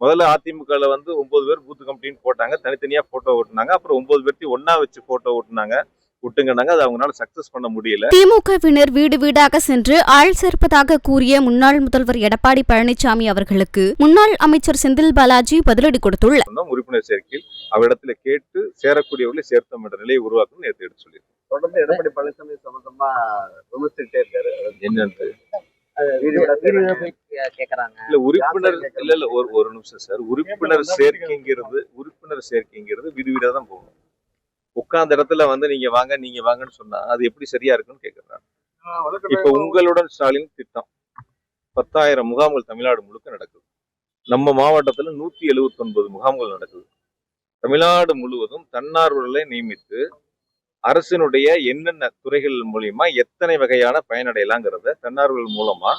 முதல்ல அதிமுகல வந்து 9 பேர் பூத் கமிட்டின்னு போட்டாங்க, தனித்தனியா போட்டோ ஓட்டுனாங்க. அப்புறம் 9 பேர்த்தையும் ஒன்னா வச்சு போட்டோ ஓட்டுனாங்க, விட்டுங்கன்னாங்க. அது அவங்களால சக்சஸ் பண்ண முடியல. திமுகவினர் வீடு வீடாக சென்று ஆள் சேர்ப்பதாக கூறிய முன்னாள் முதல்வர் எடப்பாடி பழனிசாமி அவர்களுக்கு முன்னாள் அமைச்சர் செந்தில் பாலாஜி பதிலடி கொடுத்துள்ளார். உறுப்பினர் சேர்க்கையில் அவரிடத்துல கேட்டு சேரக்கூடியவர்களை சேர்த்தோம் என்ற நிலையை உருவாக்கும் நேற்று எடுத்து சொல்லியிருக்கோம். தொடர்ந்து எடப்பாடி பழனிசாமி சம்பந்தமா விமர்சிச்சுட்டே இருக்காரு. என்னன்னு கேக்குறாங்க. இல்ல உறுப்பினர் இல்ல ஒரு நிமிஷம் சார். உறுப்பினர் சேர்க்கைங்கிறது விடுவிடா தான் போகணும். உட்கார்ந்த இடத்துல வந்து நீங்க வாங்கன்னு சொன்னா அது எப்படி சரியா இருக்குன்னு கேக்குறாங்க. இப்ப உங்களுடன் ஸ்டாலின் திட்டம் 10,000 முகாம்கள் தமிழ்நாடு முழுக்க நடக்குது. நம்ம மாவட்டத்துல 179 முகாம்கள் நடக்குது. தமிழ்நாடு முழுவதும் தன்னார்வலர்களை நியமித்து அரசினுடைய என்னென்ன துறைகள் மூலியமா எத்தனை வகையான பயனடையலாங்கிறத தன்னார்வலர்கள் மூலமா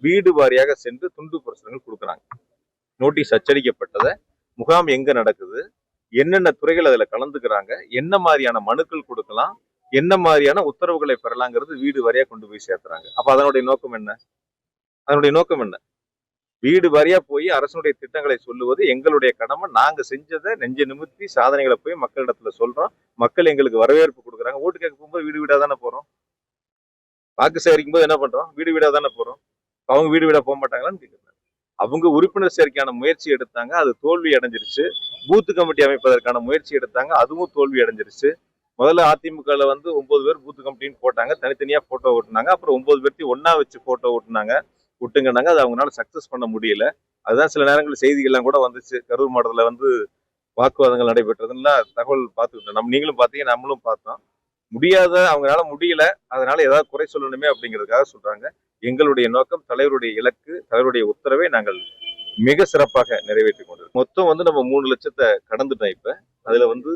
வீடு வாரியாக சென்று துண்டு பிரசுரங்கள் கொடுக்குறாங்க. நோட்டீஸ் அச்சடிக்கப்பட்டதை முகாம் எங்க நடக்குது, என்னென்ன துறைகள் அதுல கலந்துக்கிறாங்க, என்ன மாதிரியான மனுக்கள் கொடுக்கலாம், என்ன மாதிரியான உத்தரவுகளை பெறலாங்கிறது வீடு வாரியா கொண்டு போய் சேர்த்துறாங்க. அப்ப அதனுடைய நோக்கம் என்ன? வீடு வாரியா போய் அரசனுடைய திட்டங்களை சொல்லுவது எங்களுடைய கடமை. நாங்க செஞ்சதை நெஞ்ச நிமிர்த்தி சாதனைகளை போய் மக்களிடத்துல சொல்றோம். மக்கள் எங்களுக்கு வரவேற்பு கொடுக்குறாங்க. ஓட்டு கேட்க போகும்போது வீடு வீடா தானே போறோம். வாக்கு சேகரிக்கும் போது என்ன பண்றோம்? வீடு வீடா தானே போறோம். அவங்க வீடு வீடா போக மாட்டாங்களான்னு கேட்குறாங்க. அவங்க உறுப்பினர் சேர்க்கையான முயற்சி எடுத்தாங்க, அது தோல்வி அடைஞ்சிருச்சு. பூத்து கமிட்டி அமைப்பதற்கான முயற்சி எடுத்தாங்க, அதுவும் தோல்வி அடைஞ்சிருச்சு. முதல்ல அதிமுகல வந்து 9 பேர் பூத்து கமிட்டின்னு போட்டாங்க, தனித்தனியா போட்டோ ஓட்டுனாங்க. அப்புறம் 9 பேர்த்தையும் ஒன்னா வச்சு போட்டோ ஓட்டுனாங்க, விட்டுங்கன்னாங்க. அது அவங்களால சக்சஸ் பண்ண முடியல. அதுதான் சில நேரங்களில் செய்திகள்லாம் கூட வந்துச்சு. கரூர் மாவட்டத்துல வந்து வாக்குவாதங்கள் நடைபெற்றதுன்னா தகவல் பார்த்துக்கிட்டோம். நீங்களும் பார்த்தீங்க, நம்மளும் பார்த்தோம். அவங்களால முடியல, அதனால ஏதாவது குறை சொல்லணுமே அப்படிங்கிறதுக்காக சொல்றாங்க. எங்களுடைய நோக்கம், தலைவருடைய இலக்கு, தலைவருடைய உத்தரவை நாங்கள் மிக சிறப்பாக நிறைவேற்றி கொண்டிருக்கோம். மொத்தம் வந்து நம்ம 3 லட்சத்தை கடந்துட்டோம். இப்ப அதுல வந்து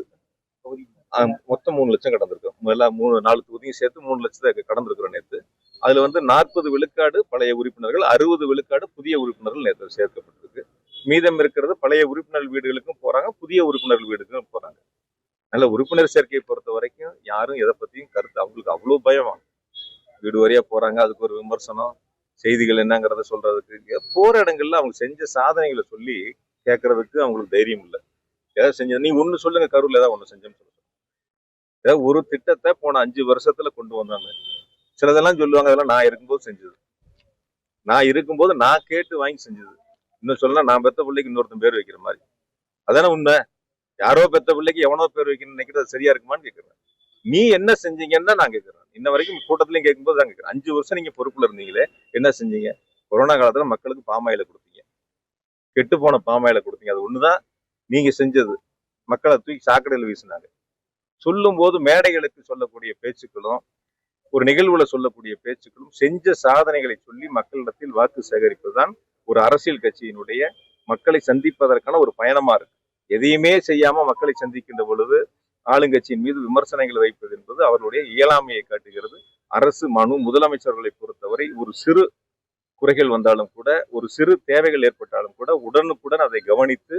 மொத்தம் 3 லட்சம் கடந்திருக்கோம். முதல்ல 4 தொகுதியும் சேர்த்து 3 லட்சத்தை கடந்திருக்கிறோம் நேற்று. அதுல வந்து 40 விழுக்காடு பழைய உறுப்பினர்கள், 60 விழுக்காடு புதிய உறுப்பினர்கள் நேற்று சேர்க்கப்பட்டிருக்கு. மீதம் இருக்கிறது பழைய உறுப்பினர்கள் வீடுகளுக்கும் போறாங்க, புதிய உறுப்பினர்கள் வீடுகளுக்கும் போறாங்க. நல்ல உறுப்பினர் சேர்க்கையை பொறுத்த வரைக்கும் யாரும் எதை பத்தியும் கருத்து, அவங்களுக்கு அவ்வளவு பயமா. வீடு வரையா போறாங்க, அதுக்கு ஒரு விமர்சனம், செய்திகள் என்னங்கிறத சொல்றதுக்கு, போற இடங்கள்ல அவங்க செஞ்ச சாதனைகளை சொல்லி கேட்கறதுக்கு அவங்களுக்கு தைரியம் இல்லை. ஏதாவது செஞ்ச நீ ஒண்ணு சொல்லுங்க, கரூர்ல ஏதாவது ஒண்ணு செஞ்சோன்னு சொல்லுங்க. ஏதாவது ஒரு திட்டத்தை போன 5 வருஷத்துல கொண்டு வந்தாங்க. சிலதெல்லாம் சொல்லுவாங்க, அதெல்லாம் நான் இருக்கும்போது செஞ்சது, நான் கேட்டு வாங்கி செஞ்சது. இன்னும் சொல்ல, நான் பெத்த பிள்ளைக்கு இன்னொருத்தன் பேர் வைக்கிற மாதிரி. அதானே உண்மை. யாரோ பெத்த பிள்ளைக்கு எவனோ பேர் வைக்கணும்னு நினைக்கிறது சரியா இருக்குமான்னு கேட்கிறேன். நீ என்ன செஞ்சீங்கன்னா நான் கேட்கிறேன். இன்ன வரைக்கும் கூட்டத்திலையும் கேட்கும்போது தான் கேட்கிறேன். 5 வருஷம் நீங்க பொறுப்புல இருந்தீங்களே, என்ன செஞ்சீங்க? கொரோனா காலத்துல மக்களுக்கு பாமாயில கொடுத்தீங்க, கெட்டு போன பாமாயில கொடுத்தீங்க. அது ஒண்ணுதான் நீங்க செஞ்சது. மக்களை தூக்கி சாக்கடையில் வீசினாங்க. சொல்லும் போது மேடைகளுக்கு சொல்லக்கூடிய பேச்சுக்களும், ஒரு நிகழ்வுல சொல்லக்கூடிய பேச்சுக்களும், செஞ்ச சாதனைகளை சொல்லி மக்களிடத்தில் வாக்கு சேகரிப்பதுதான் ஒரு அரசியல் கட்சியினுடைய மக்களை சந்திப்பதற்கான ஒரு பயணமா இருக்கு. எதையுமே செய்யாம மக்களை சந்திக்கின்ற பொழுது ஆளுங்கட்சியின் மீது விமர்சனங்களை வைப்பது என்பது அவர்களுடைய இயலாமையை காட்டுகிறது. அரசு முதலமைச்சர்களை பொறுத்தவரை ஒரு சிறு குறைகள் வந்தாலும் கூட, ஒரு சிறு தேவைகள் ஏற்பட்டாலும் கூட உடனுக்குடன் அதை கவனித்து